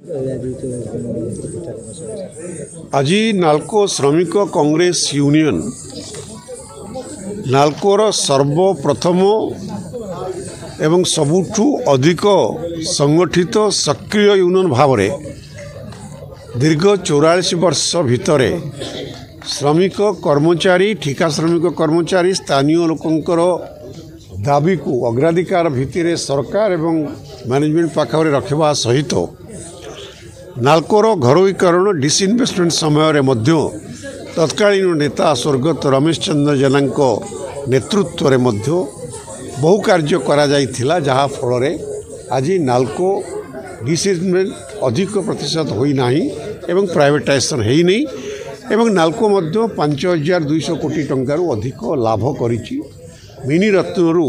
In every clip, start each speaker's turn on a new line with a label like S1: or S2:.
S1: आज नाल्को श्रमिक कांग्रेस यूनियन नाल्कोर सर्वप्रथम एवं सबुठु अधिक संगठित सक्रिय यूनियन भाव दीर्घ 44 वर्ष भितर श्रमिक कर्मचारी ठिका श्रमिक कर्मचारी स्थानीय लोकंकर दाबी को अग्राधिकार भित्तिरे सरकार एवं मैनेजमेंट पाखरे रखा सहित नाल्कोर घरोईकरण डिसइनवेस्टमेंट समय तत्कालीन नेता स्वर्गत रमेश चंद्र जेना नेतृत्व में बहु कार्य करा जाइथिला जहा फल आज नाल्को डिसइनवेस्टमेंट अधिक प्रतिशत होना एवं प्राइवेटाइजेशन है एवं नाल्को 5200 कोटी टंकार अधिक लाभ करिछि। मिनी रत्नरू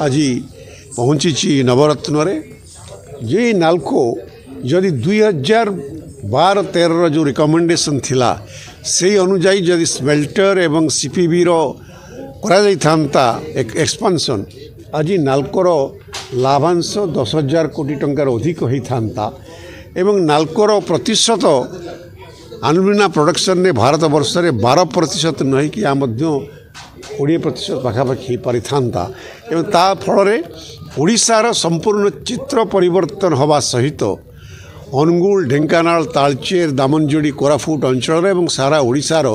S1: आज पहुँची नवरत्न जे नाल्को जदि 2012-13 जो रिकमेंडेशन थिला से अनुजाई जदि स्मेल्टर एवं सीपीबी रो करा जाई थांता एक्सपांशन आज नाल्कोर लाभांश 10,000 कोटी टंकार अधिक होई थांता एवं नाल्कोर प्रतिशत अनुबिना प्रोडक्शन ने भारत वर्ष में 12% नहीं कि 20% पाखापाखि पारि थांता एवं ता फल ओडिशार संपूर्ण चित्र परिवर्तन हवा सहित अनुगुल ढेंकानाल तालचेर दामनजोड़ी कोरापुट अंचल एवं सारा ओडिशार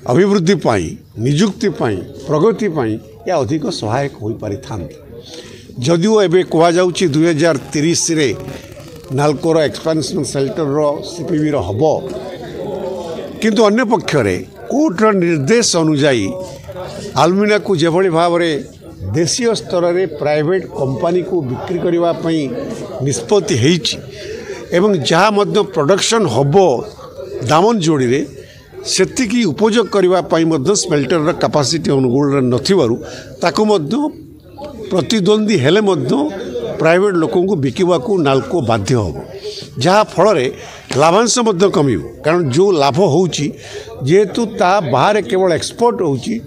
S1: अभिवृद्धि पाई निजुक्ति पाई प्रगति पाई या अधिक सहायक हो पारि थांता जदिओ एबे कहा जाउछि 2030 रे नाल्कोर एक्सपेंशन सेल्टर रो सीपीबी रो हबो किंतु अन्य पक्षरे कोर्टर निर्देश अनुजाई आलुमिना को जेभली भाव देशीय स्तर में प्राइवेट कंपनी को बिक्री करने निष्पत्ति होइछि एवं जहाँ मध्य प्रोडक्शन हबो दामनजोड़ी रे सेतिकी उपयोग करने स्मेल्टर कैपेसिटी अनुकूल नथिबारु ताकु मध्य प्रतिद्वंदी हेले मध्य प्राइवेट लोकों को बिकिबा को नाल्को बाध्य हो जहाँ फल लाभांश कम कारण जो लाभ होची जेहेतु ता बाहर केवल एक्सपोर्ट होची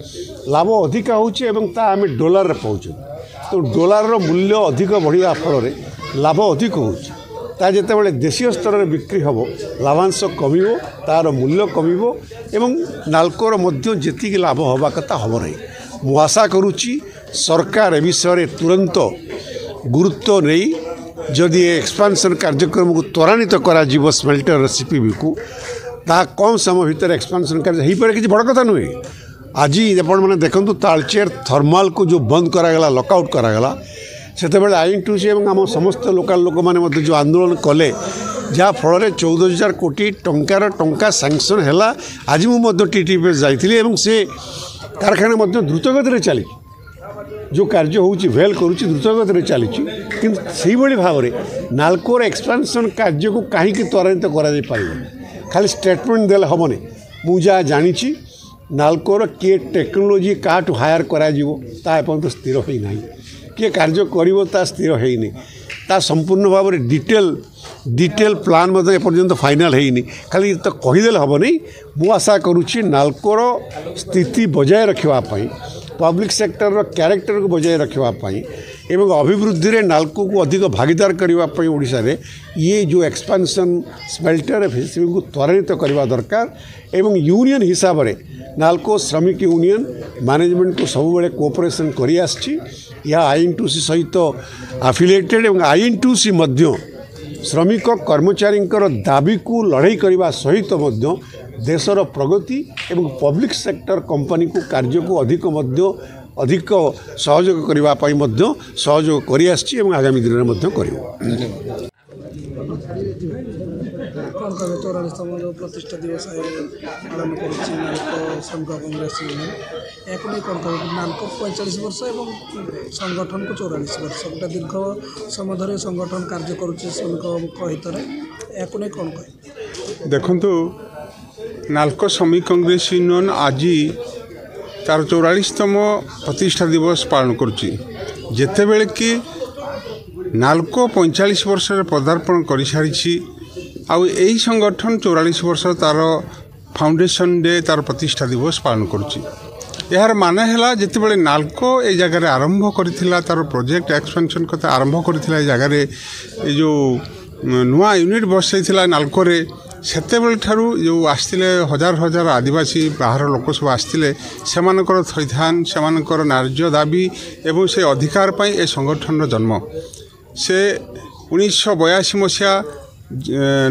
S1: लाभ अधिक होची एवं ता आम डॉलर पाऊँ तो डॉलर मूल्य अधिक बढ़िया फल लाभ अधिक होची ता जेतेबेले देशीय स्तर में बिक्री हम लाभांश कम तार मूल्य कम एवं नाल्कोर मध्य जेतिकी लाभ हवा कथा हम नहीं मु आशा करुच्ची सरकार ए विषय तुरंत गुरुत्व नहीं जदि एक्सपांशन कार्यक्रम को त्वरान्वित करा जीव स्मेल्टर सीपीबी को ता कम समय भितर एक्सपांशन कार्य हो पारे किसी बड़ कथा नुहे। आज आपण मैंने देखु तालचेर थर्माल को जो बंद करागला लॉकआउट करागला सेतेबेले आईएनटीयूसी एवं आम समस्त लोकल लोक मैंने जो आंदोलन कले जहाँ फल 14,000 कोटी टंका सैंक्शन है। आज मुझे टीटीपीएस जाइए से कारखाना द्रुतगति चली जो कार्य होची वेल करुच्ची द्रुतगति चली किंतु से भाव में नाल्कोर एक्सपेंशन कार्य को कहीं त्वरान्वित कर खाली स्टेटमेंट देले हेनी मुझे जानी नाल्कोर किए टेक्नोलोजी क्या हायर कर स्थिर होना किए कार्य कर स्थिर होनी ता संपूर्ण भाव में डिटेल प्लान एपर्यंत फाइनाल होनी खाली तो कहीदेले हम नहीं मु आशा करुच्ची नाल्कोर स्थिति बजाय रखापी पब्लिक सेक्टर क्यारेक्टर को बजाय रखापी एवं अभिवृद्धि रे नाल्को को अधिक भागीदार करने ओडिशा रे ये जो एक्सपेंशन स्मेल्टर फेसिलिटी को त्वरान्वित करने दरकार एवं यूनियन हिसाब से नाल्को श्रमिक यूनियन मैनेजमेंट को सब कोऑपरेशन करी आछि या आईएनटीयूसी सहित आफिलिएटेड एवं आईएनटीयूसी मध्य श्रमिक कर्मचारी दाबी को लड़ाई करने सहित देशर प्रगति एवं पब्लिक सेक्टर कंपनी को कार्य को अधिक सहयोग करने सहयोग करी आछि एवं आगामी दिन में कर
S2: प्रतिष्ठा दिवस पालन श्रमिक कांग्रेस यूनियन नाल्को 45 वर्ष और संगठन को 44 वर्ष गोटे दीर्घ समय धरी संगठन कार्य करुच्चे श्रमिक हित में कौन कह
S3: देखु नाल्को श्रमिक कांग्रेस यूनियन आज तार 44तम प्रतिष्ठा दिवस पालन करुच्ची जेतेबेले कि नाल्को 45 वर्ष पदार्पण कर सारी आउ यही संगठन 44 वर्ष तार फाउंडेशन डे तार प्रतिष्ठा दिवस पालन करुच्ची यार माने है जितेबाला नाल्को ए जगह आरंभ करथिला तार प्रोजेक्ट एक्सपेंशन कथा आरंभ करथिला जगह जो ନୂଆ ୟୁନିଟ୍ ବସାଇଥିଲା ନାଲକୋରେ ସେତେବେଳେ ଠାରୁ ଯେଉଁ ଆସିଥିଲେ ହଜାର ହଜାର ଆଦିବାସୀ ବାହାର ଲୋକ ସବୁ ଆସିଥିଲେ ସେମାନଙ୍କର ଥଇଥାନ ସେମାନଙ୍କର ନ୍ୟାଯ୍ୟ ଦାବି ଏବଂ ସେ ଅଧିକାର ପାଇଁ ଏ ସଂଗଠନର ଜନ୍ମ। ସେ 1982 ମସିହା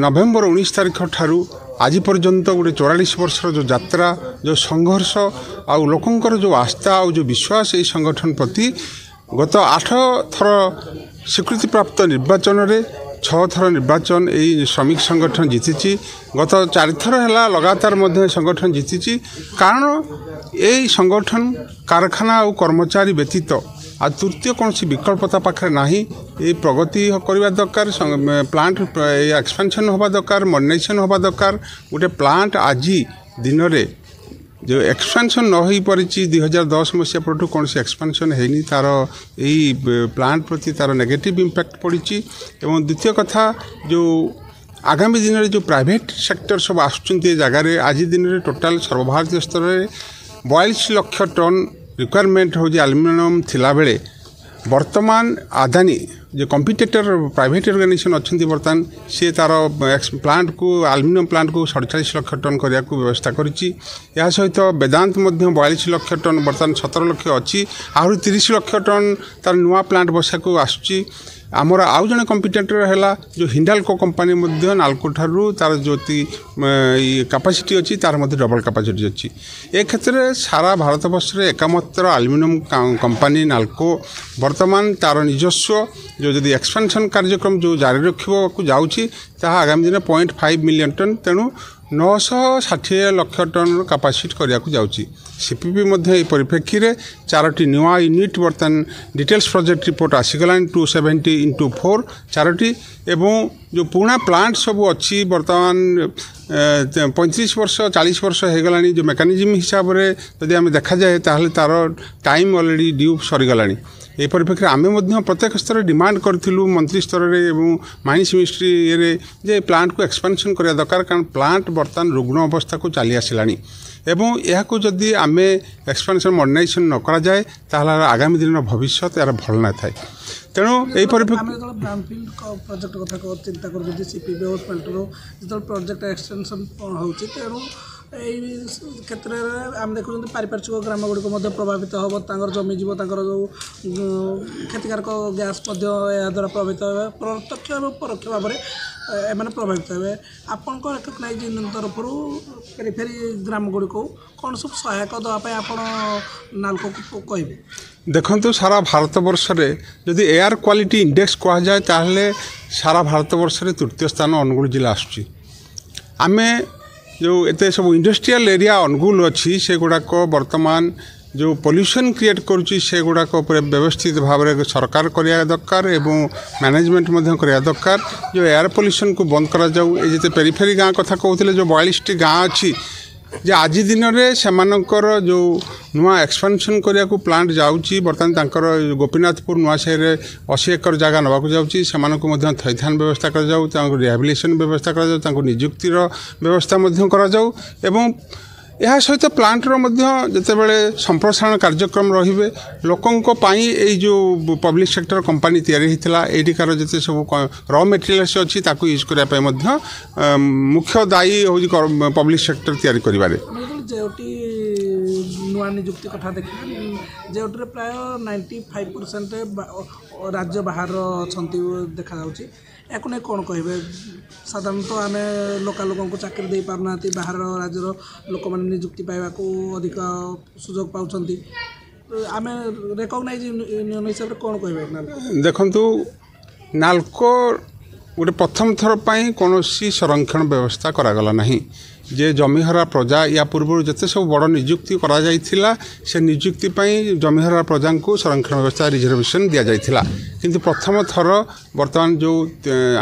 S3: ନଭେମ୍ବର 19 ତାରିଖ ଠାରୁ ଆଜି ପର୍ଯ୍ୟନ୍ତ ଗୋଟେ 44 ବର୍ଷର ଯେଉଁ ଯାତ୍ରା ଯେଉଁ ସଂଘର୍ଷ ଆଉ ଲୋକଙ୍କର ଯେଉଁ ଆସ୍ଥା ଆଉ ଯେଉଁ ବିଶ୍ୱାସ ଏହି ସଂଗଠନ ପ୍ରତି ଗତ 8 ଥର ସ୍ୱୀକୃତିପ୍ରାପ୍ତ ନିର୍ବାଚନରେ 6 ଥର ନିର୍ବାଚନ ଏହି ଶ୍ରମିକ ସଂଗଠନ ଜିତିଛି। ଗତ 4 ଥର ହେଲା ଲଗାତାର ମଧ୍ୟ ସଂଗଠନ ଜିତିଛି। କାରଣ এই সংগঠন কারখানা ଆଉ কর্মচারী ব্যতীত আর তৃতীয় কৌশি বিকল্প তা পাখে না। এই প্রগতি করা দরকার, প্লান্ট এক্সপানসন হওয়া দরকার, মডর্নাইজেসন হওয়া দরকার। গোটে প্লান্ট আজি দিনরে যে এক্সপানসন ন হয়ে পারিছি 2010 মସିହା পরঠু কৌশি এক্সপানসন হয়নি, তার এই প্লান্ট প্রতি তার নেগেটিভ ইম্প্যাক্ট পড়িছি। এবং দ্বিতীয় কথা যে আগামী দিনের যে প্রাইভেট সেক্টর সব আসছেন এ জায়গায় আজি দিনের টোটাল সর্বভারতীয় স্তরের 42 লক্ষ টন রিকোয়ারমেন্ট হচ্ছে আলুমিনিयम थिला बेले बर्तमान अदानी जो कंपिटिटर प्राइवेट ऑर्गेनाइजेशन अच्छा बर्तमान सी तार प्लांट को आलुमिनियम प्लांट को 47 लक्ष टन करने को व्यवस्था करिछि। या सहित वेदांत 42 लक्ष टन बर्तमान 17 लक्ष अच्छी आहरी 30 लक्ष टन तार नुआ प्लांट बसा को आसुची। आमर आउ जने कंपिटिटर है जो हिंडाल्को कंपानी नालको ठारू तार जो कैपेसिटी अच्छी तार डबल कैपेसिटी अच्छी। ए क्षेत्र में सारा भारत वर्ष में एकमात्र आलुमिनियम कंपानी नालको वर्तमान तार निजस्व जो जदि एक्सपेंशन कार्यक्रम जो जारी रखा जाऊँगी ताहा आगामी दिन 0.5 मिलियन टन तेणु 960 लक्ष टन कैपेसिटी करने को जाऊँगी। सीपीपी परिप्रेक्षी में 4टी नुआ यूनिट बर्तमान डिटेल्स प्रोजेक्ट रिपोर्ट आसीगला 270x4 4टी एवं जो पुराना प्लांट सब अच्छी बर्तमान 35 वर्ष 40 वर्ष हो गला जो मेकानिजम हिसाब से जब आम देखा जाए ताहले तार टाइम ऑलरेडी ड्यू सरीगला। ये परिप्रेक्षी आम प्रत्येक स्तर डिमांड करूँ मंत्री स्तर में माइंस मिनिस्ट्री ये प्लांट को एक्सपेंशन करने दरकार, कारण प्लांट बर्तमान रुग्ण अवस्था को चली आसला एवं यह जदि आम एक्सपेंशन मॉडर्नाइजेशन न करा जाए ताहले आगामी दिन भविष्य यार भल न थाए। तेणु यही परिप्रेक्षी
S2: ब्राउनफील्ड प्रोजेक्ट कथा चिंता कर सीपीबी और स्मेल्टर जो प्रोजेक्ट एक्सटेंशन होती तेणु यही क्षेत्र में आम देखुं पारिपार्श्विक ग्राम गुड़िक प्रभावित हम जमी जीव जो क्षतिकारक गैस द्वारा प्रभावित हे प्रत्यक्ष और परोक्ष भाव में एम प्रभावित हे। आपण रेकग्नाइज यूनियन तरफ पेरिफेरी ग्राम गुड़िक कौन सब सहायक देवाई आप नालको को कहे?
S3: देखु सारा भारत वर्ष में जदि एयर क्वालिटी इंडेक्स कह जाए ताहले सारा भारत वर्ष में तृतीय स्थान अनुगुल जिला आसुची। आमे जो एते सब इंडस्ट्रियल एरिया अनुगुल अच्छी से गुड़ाक बर्तमान जो पॉल्यूशन क्रिएट करुच्ची से गुड़ाक व्यवस्थित भाव में सरकार करिया दरकार एवं मैनेजमेंट करिया दरकार। जो एयर पॉल्यूशन को बंद करा जाऊ ये पेरिफेरी गाँव कथा कहते जो 42टी गाँव अच्छी जे आज दिन में सेमानकर जो नुआ एक्सपेंशन करने को प्लांट जाऊँगी बर्तमान तांकर गोपीनाथपुर नुआसाही 80 एकर जगह नवा जाऊँगी थैथान व्यवस्था कर रिहाबिलिटेशन व्यवस्था कर निजुक्तिर व्यवस्था करा जाऊ एवं यह सहित प्लांटर जितेबाला संप्रसारण कार्यक्रम रे लोकों जो पब्लिक सेक्टर कंपानी या एटिकार जिते सब र मेटेरियल्स अच्छी यूज करने मुख्य दायी हूँ पब्लिक सेक्टर तैयारी करिबारे।
S2: जेटी नुआ निजुक्ति कथा देखिए जेटी प्राय 95% राज्य बाहर अच्छा देखा या कौन कहे साधारणतः आम लोका लोक चाकरी दे पारना बाहर राज्यर लोक मैंने निजुक्ति पाइबा अधिक सुजोग पाँच आम रेकग्नाइज यूनियन हिसाब से कौन कहे?
S3: देखु नालको गोटे प्रथम थर पर कौन संरक्षण व्यवस्था करागला नहीं जे जमीहरा प्रजा या पूर्व जिते सब बड़ निजुक्ति करा जाइथिला से निजुक्ति जमीहरा प्रजा को संरक्षण व्यवस्था रिजर्वेशन दि जाइथिला। किंतु प्रथम थर बर्तमान जो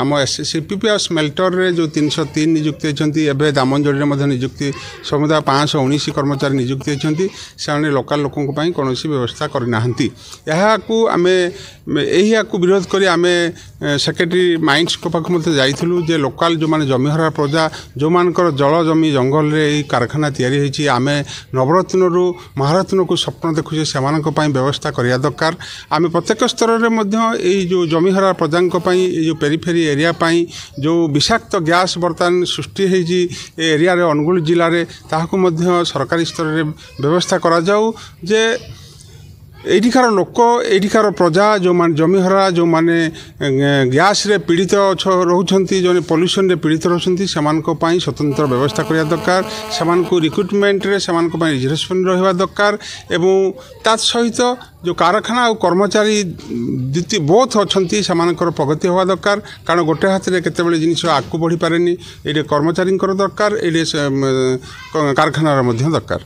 S3: आम सीपीपी और स्मेल्टर रे जो 303 निजुक्ति होती एवं दामनजोड़ी में निजुक्ति समुदाय 519 कर्मचारी निजुक्ति होती से लोकल लोकों कौन व्यवस्था करना यहाँ आम यही विरोध कर आम सेक्रेटरी माइंस पाख जाइलु जे लोकल जो मैंने जमीहरा प्रजा जो मान जल जमी जंगल रे कारखाना तैयारी होती आम नवरत्न महारत्न को स्वप्न देखुचे से व्यवस्था करने दरकार आम प्रत्येक स्तर में जो जमीहरा प्रजा जो पेरीफेरी एरिया जो विषाक्त गैस बर्तमान सृष्टि होती एरिया रे अनुगुल जिले में ताकू सरकारी स्तर में व्यवस्था करा जाऊ जे एठिकार लोक एठिकार प्रजा जो मान जमीहरा जो माने गैस रे पीड़ित रोचंती जो पॉल्यूशन रे पीड़ित रोचंती सेमानक स्वतंत्र व्यवस्था करिया दरकार सेमानक रिक्रुटमेंट रे सेमानक रिजर्वेशन रहिबा दरकार एवं ता सहित जो कारखाना और कर्मचारी द्वितीय बोथ अच्छी सेमानकर प्रगति होगा दरकार कारण गोटे हाथ में केतेबेले जिनिस आगू बढ़ी पारे ये कर्मचारी दरकार ये कारखानार दरकार।